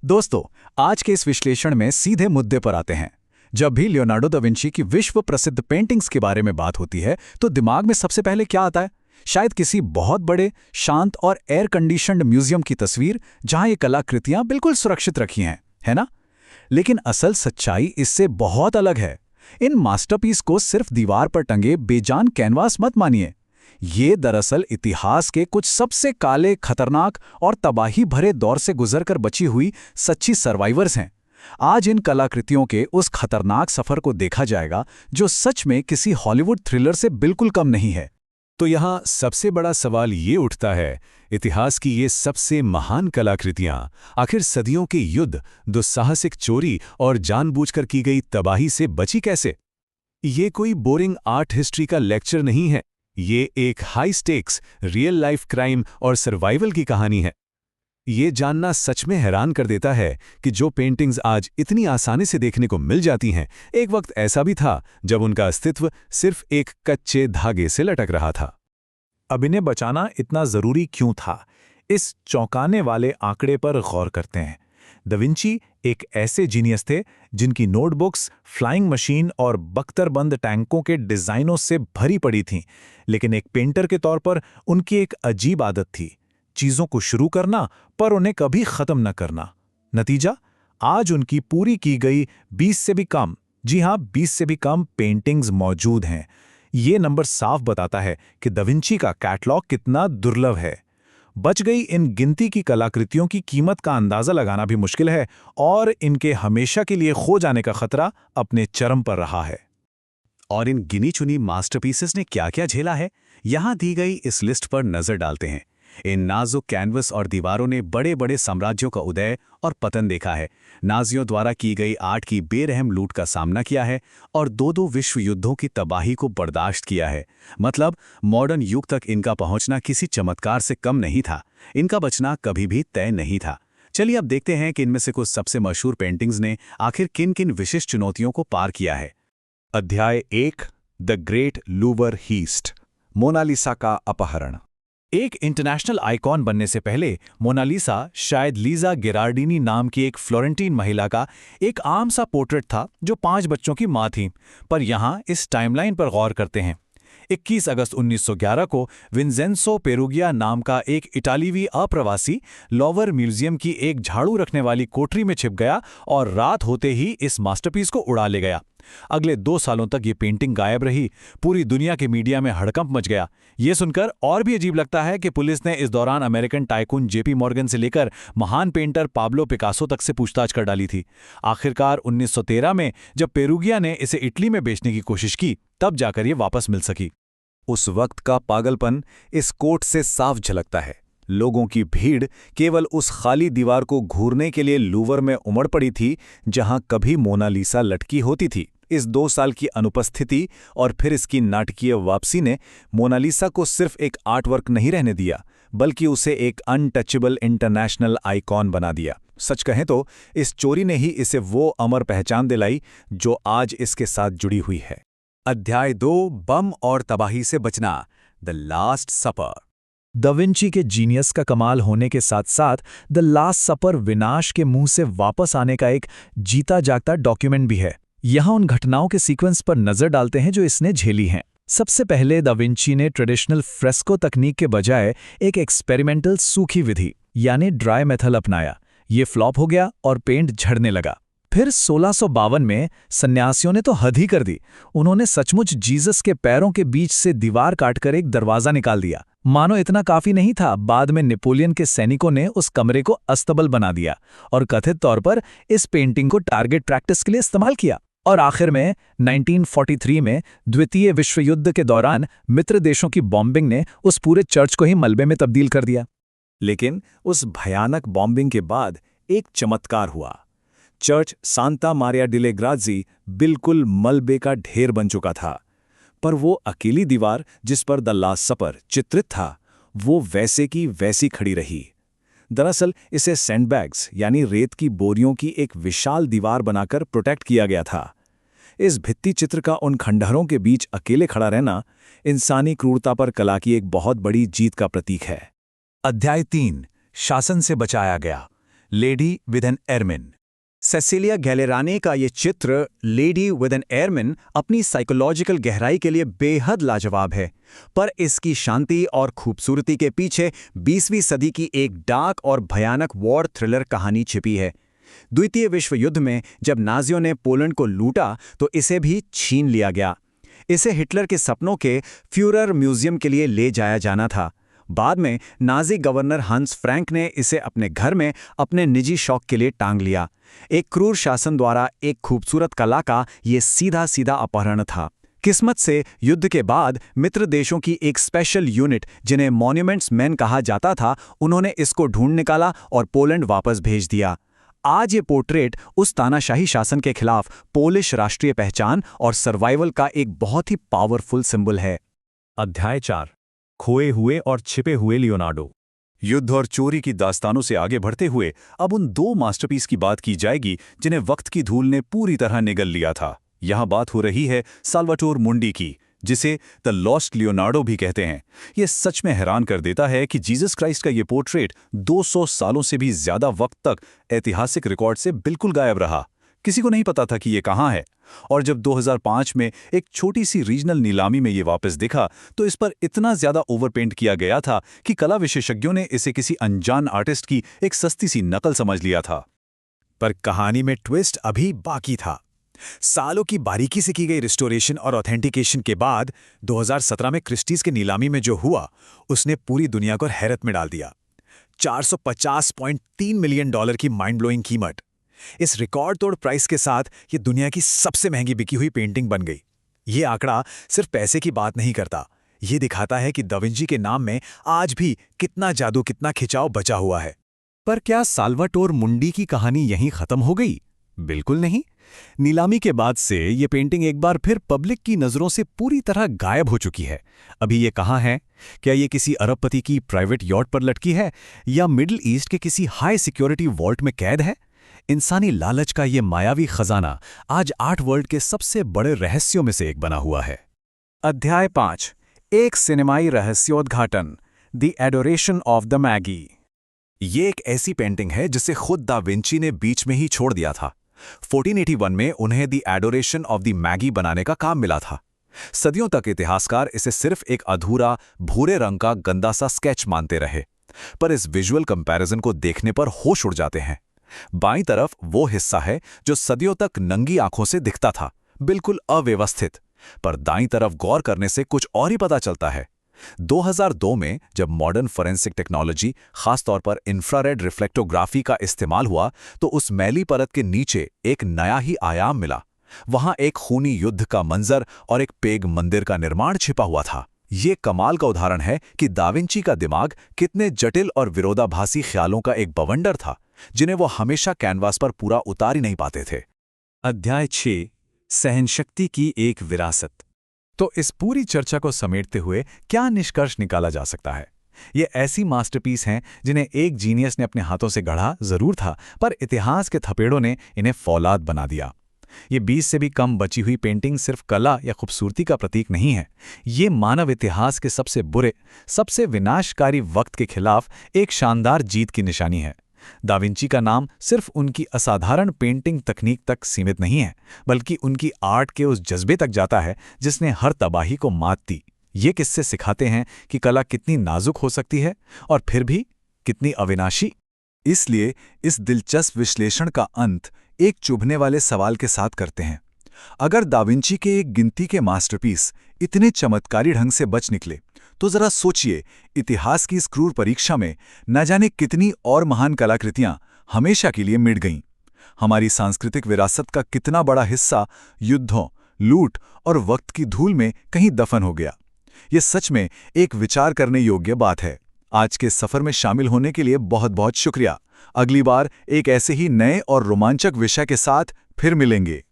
दोस्तों, आज के इस विश्लेषण में सीधे मुद्दे पर आते हैं। जब भी लियोनार्डो दा विंची की विश्व प्रसिद्ध पेंटिंग्स के बारे में बात होती है तो दिमाग में सबसे पहले क्या आता है? शायद किसी बहुत बड़े, शांत और एयर कंडीशन्ड म्यूजियम की तस्वीर जहां ये कलाकृतियां बिल्कुल सुरक्षित रखी हैं, है ना? लेकिन असल सच्चाई इससे बहुत अलग है। इन मास्टरपीस को सिर्फ दीवार पर टंगे बेजान कैनवास मत मानिए। ये दरअसल इतिहास के कुछ सबसे काले, खतरनाक और तबाही भरे दौर से गुजरकर बची हुई सच्ची सर्वाइवर्स हैं। आज इन कलाकृतियों के उस खतरनाक सफर को देखा जाएगा जो सच में किसी हॉलीवुड थ्रिलर से बिल्कुल कम नहीं है। तो यहाँ सबसे बड़ा सवाल ये उठता है, इतिहास की ये सबसे महान कलाकृतियाँ आखिर सदियों के युद्ध, दुस्साहसिक चोरी और जानबूझकर की गई तबाही से बची कैसे? ये कोई बोरिंग आर्ट हिस्ट्री का लेक्चर नहीं है, ये एक high stakes, real life crime और सर्वाइवल की कहानी है। ये जानना सच में हैरान कर देता है कि जो पेंटिंग्स आज इतनी आसानी से देखने को मिल जाती हैं, एक वक्त ऐसा भी था जब उनका अस्तित्व सिर्फ एक कच्चे धागे से लटक रहा था। अब इन्हें बचाना इतना ज़रूरी क्यों था? इस चौंकाने वाले आंकड़े पर गौर करते हैं। दा विंची एक ऐसे जीनियस थे जिनकी नोटबुक्स, फ्लाइंग मशीन और बख्तरबंद टैंकों के डिज़ाइनों से भरी पड़ी थीं, लेकिन एक पेंटर के तौर पर उनकी एक अजीब आदत थी, चीज़ों को शुरू करना पर उन्हें कभी ख़त्म न करना। नतीजा, आज उनकी पूरी की गई 20 से भी कम, जी हाँ 20 से भी कम पेंटिंग्स मौजूद हैं। ये नंबर साफ बताता है कि दा विंची का कैटलॉग कितना दुर्लभ है। बच गई इन गिनती की कलाकृतियों की कीमत का अंदाज़ा लगाना भी मुश्किल है और इनके हमेशा के लिए खो जाने का खतरा अपने चरम पर रहा है। और इन गिनी चुनी मास्टरपीसेस ने क्या क्या झेला है, यहाँ दी गई इस लिस्ट पर नजर डालते हैं। इन नाजुक कैनवस और दीवारों ने बड़े बड़े साम्राज्यों का उदय और पतन देखा है, नाजियों द्वारा की गई आर्ट की बेरहम लूट का सामना किया है और दो विश्व युद्धों की तबाही को बर्दाश्त किया है। मतलब मॉडर्न युग तक इनका पहुंचना किसी चमत्कार से कम नहीं था, इनका बचना कभी भी तय नहीं था। चलिए अब देखते हैं कि इनमें से कुछ सबसे मशहूर पेंटिंग्स ने आखिर किन किन विशिष्ट चुनौतियों को पार किया है। अध्याय 1, the great Louvre heist, Mona Lisa का अपहरण। एक इंटरनेशनल आइकॉन बनने से पहले मोनालिसा शायद लीजा गेरार्डिनी नाम की एक फ्लोरेंटीन महिला का एक आम सा पोर्ट्रेट था जो 5 बच्चों की मां थी। पर यहाँ इस टाइमलाइन पर गौर करते हैं। 21 अगस्त 1911 को विंसेंजो पेरुगिया नाम का एक इटालीवी अप्रवासी लॉवर म्यूजियम की एक झाड़ू रखने वाली कोठरी में छिप गया और रात होते ही इस मास्टरपीस को उड़ा ले गया। अगले 2 सालों तक ये पेंटिंग गायब रही। पूरी दुनिया के मीडिया में हड़कंप मच गया। ये सुनकर और भी अजीब लगता है कि पुलिस ने इस दौरान अमेरिकन टाइकून जेपी मॉर्गन से लेकर महान पेंटर पाब्लो पिकासो तक से पूछताछ कर डाली थी। आखिरकार 1913 में जब पेरुगिया ने इसे इटली में बेचने की कोशिश की, तब जाकर ये वापस मिल सकी। उस वक्त का पागलपन इस कोट से साफ झलकता है। लोगों की भीड़ केवल उस खाली दीवार को घूरने के लिए लूवर में उमड़ पड़ी थी जहां कभी मोनालिसा लटकी होती थी। इस 2 साल की अनुपस्थिति और फिर इसकी नाटकीय वापसी ने मोनालिसा को सिर्फ एक आर्टवर्क नहीं रहने दिया, बल्कि उसे एक अनटचेबल इंटरनेशनल आइकॉन बना दिया। सच कहें तो इस चोरी ने ही इसे वो अमर पहचान दिलाई जो आज इसके साथ जुड़ी हुई है। अध्याय 2, बम और तबाही से बचना, the last super. Da Vinci के जीनियस का कमाल होने के साथ साथ द लास्ट सपर विनाश के मुंह से वापस आने का एक जीता जागता डॉक्यूमेंट भी है। यहाँ उन घटनाओं के सीक्वेंस पर नजर डालते हैं जो इसने झेली हैं। सबसे पहले दा विंची ने ट्रेडिशनल फ्रेस्को तकनीक के बजाय एक एक्सपेरिमेंटल सूखी विधि यानी ड्राई मेथड अपनाया। ये फ्लॉप हो गया और पेंट झड़ने लगा। फिर 1652 में सन्यासियों ने तो हद ही कर दी। उन्होंने सचमुच जीसस के पैरों के बीच से दीवार काटकर एक दरवाजा निकाल दिया। मानो इतना काफी नहीं था, बाद में नेपोलियन के सैनिकों ने उस कमरे को अस्तबल बना दिया और कथित तौर पर इस पेंटिंग को टारगेट प्रैक्टिस के लिए इस्तेमाल किया। और आखिर में 1943 में द्वितीय विश्व युद्ध के दौरान मित्र देशों की बॉम्बिंग ने उस पूरे चर्च को ही मलबे में तब्दील कर दिया। लेकिन उस भयानक बॉम्बिंग के बाद एक चमत्कार हुआ। चर्च सांता मारिया डिले ग्राज़ी बिल्कुल मलबे का ढेर बन चुका था, पर वो अकेली दीवार जिस पर द लास्ट सपर चित्रित था, वो वैसे की वैसी खड़ी रही। दरअसल इसे सैंडबैग्स यानी रेत की बोरियों की एक विशाल दीवार बनाकर प्रोटेक्ट किया गया था। इस भित्ति चित्र का उन खंडहरों के बीच अकेले खड़ा रहना इंसानी क्रूरता पर कला की एक बहुत बड़ी जीत का प्रतीक है। अध्याय 3, शासन से बचाया गया। Lady with an ermine. Cecilia Gallerani का ये चित्र लेडी विद एन एयरमैन अपनी साइकोलॉजिकल गहराई के लिए बेहद लाजवाब है, पर इसकी शांति और खूबसूरती के पीछे 20वीं सदी की एक डार्क और भयानक वॉर थ्रिलर कहानी छिपी है। द्वितीय विश्व युद्ध में जब नाजियों ने पोलैंड को लूटा तो इसे भी छीन लिया गया। इसे हिटलर के सपनों के फ्यूरर म्यूजियम के लिए ले जाया जाना था। बाद में नाजी गवर्नर हंस फ्रैंक ने इसे अपने घर में अपने निजी शौक के लिए टांग लिया। एक क्रूर शासन द्वारा एक खूबसूरत कला का ये सीधा सीधा अपहरण था। किस्मत से युद्ध के बाद मित्र देशों की एक स्पेशल यूनिट, जिन्हें मॉन्यूमेंट्स मैन कहा जाता था, उन्होंने इसको ढूंढ निकाला और पोलैंड वापस भेज दिया। आज ये पोर्ट्रेट उस तानाशाही शासन के खिलाफ पोलिश राष्ट्रीय पहचान और सर्वाइवल का एक बहुत ही पावरफुल सिंबल है। अध्याय 4, खोए हुए और छिपे हुए लियोनार्डो। युद्ध और चोरी की दास्तानों से आगे बढ़ते हुए अब उन 2 मास्टरपीस की बात की जाएगी जिन्हें वक्त की धूल ने पूरी तरह निगल लिया था। यहां बात हो रही है साल्वाटोर मुंडी की, जिसे द लॉस्ट लियोनार्डो भी कहते हैं। यह सच में हैरान कर देता है कि जीसस क्राइस्ट का यह पोर्ट्रेट 200 सालों से भी ज्यादा वक्त तक ऐतिहासिक रिकॉर्ड से बिल्कुल गायब रहा। किसी को नहीं पता था कि यह कहां है, और जब 2005 में एक छोटी सी रीजनल नीलामी में ये वापस दिखा तो इस पर इतना ज्यादा ओवरपेंट किया गया था कि कला विशेषज्ञों ने इसे किसी अनजान आर्टिस्ट की एक सस्ती सी नकल समझ लिया था। पर कहानी में ट्विस्ट अभी बाकी था। सालों की बारीकी से की गई रिस्टोरेशन और ऑथेंटिकेशन के बाद 2017 में क्रिस्टीज के नीलामी में जो हुआ, उसने पूरी दुनिया को हैरत में डाल दिया। $450.3 मिलियन की माइंड ब्लोइंग कीमत। इस रिकॉर्ड तोड़ प्राइस के साथ ये दुनिया की सबसे महंगी बिकी हुई पेंटिंग बन गई। ये आंकड़ा सिर्फ पैसे की बात नहीं करता, ये दिखाता है कि दा विंची के नाम में आज भी कितना जादू, कितना खिंचाव बचा हुआ है। पर क्या साल्वाटोर मुंडी की कहानी यहीं खत्म हो गई? बिल्कुल नहीं। नीलामी के बाद से ये पेंटिंग एक बार फिर पब्लिक की नजरों से पूरी तरह गायब हो चुकी है। अभी ये कहाँ है? क्या ये किसी अरबपति की प्राइवेट यॉट पर लटकी है, या मिडिल ईस्ट के किसी हाई सिक्योरिटी वॉल्ट में कैद है? इंसानी लालच का ये मायावी खजाना आज आर्ट वर्ल्ड के सबसे बड़े रहस्यों में से एक बना हुआ है। अध्याय 5, एक सिनेमाई रहस्योद्घाटन, the adoration of the Magi. ये एक ऐसी पेंटिंग है जिसे खुद दा विंची ने बीच में ही छोड़ दिया था। 1481 में उन्हें the adoration of the Maggi बनाने का काम मिला था। सदियों तक इतिहासकार इसे सिर्फ एक अधूरा भूरे रंग का गंदा सा स्केच मानते रहे, पर इस विजुअल कंपैरिजन को देखने पर होश उड़ जाते हैं। बाईं तरफ वो हिस्सा है जो सदियों तक नंगी आंखों से दिखता था, बिल्कुल अव्यवस्थित, पर दाईं तरफ गौर करने से कुछ और ही पता चलता है। 2002 में जब मॉडर्न फोरेंसिक टेक्नोलॉजी, खासतौर पर इंफ्रारेड रिफ्लेक्टोग्राफी का इस्तेमाल हुआ, तो उस मैली परत के नीचे एक नया ही आयाम मिला। वहां एक खूनी युद्ध का मंजर और एक पेग मंदिर का निर्माण छिपा हुआ था। ये कमाल का उदाहरण है कि दा विंची का दिमाग कितने जटिल और विरोधाभासी ख्यालों का एक बवंडर था, जिन्हें वो हमेशा कैनवास पर पूरा उतार ही नहीं पाते थे। अध्याय 6, सहनशक्ति की एक विरासत। तो इस पूरी चर्चा को समेटते हुए क्या निष्कर्ष निकाला जा सकता है? ये ऐसी मास्टरपीस हैं जिन्हें एक जीनियस ने अपने हाथों से गढ़ा जरूर था, पर इतिहास के थपेड़ों ने इन्हें फौलाद बना दिया। ये 20 से भी कम बची हुई पेंटिंग सिर्फ कला या खूबसूरती का प्रतीक नहीं है। ये मानव इतिहास के सबसे बुरे, सबसे विनाशकारी वक्त के खिलाफ एक शानदार जीत की निशानी है। दा विंची का नाम सिर्फ उनकी असाधारण पेंटिंग तकनीक तक सीमित नहीं है, बल्कि उनकी आर्ट के उस जज्बे तक जाता है जिसने हर तबाही को मात दी। ये किस्से सिखाते हैं कि कला कितनी नाजुक हो सकती है और फिर भी कितनी अविनाशी। इसलिए इस दिलचस्प विश्लेषण का अंत एक चुभने वाले सवाल के साथ करते हैं। अगर दा विंची के एक गिनती के मास्टरपीस इतने चमत्कारी ढंग से बच निकले, तो जरा सोचिए, इतिहास की इस क्रूर परीक्षा में न जाने कितनी और महान कलाकृतियां हमेशा के लिए मिट गईं। हमारी सांस्कृतिक विरासत का कितना बड़ा हिस्सा युद्धों, लूट और वक्त की धूल में कहीं दफन हो गया। ये सच में एक विचार करने योग्य बात है। आज के सफर में शामिल होने के लिए बहुत बहुत शुक्रिया। अगली बार एक ऐसे ही नए और रोमांचक विषय के साथ फिर मिलेंगे।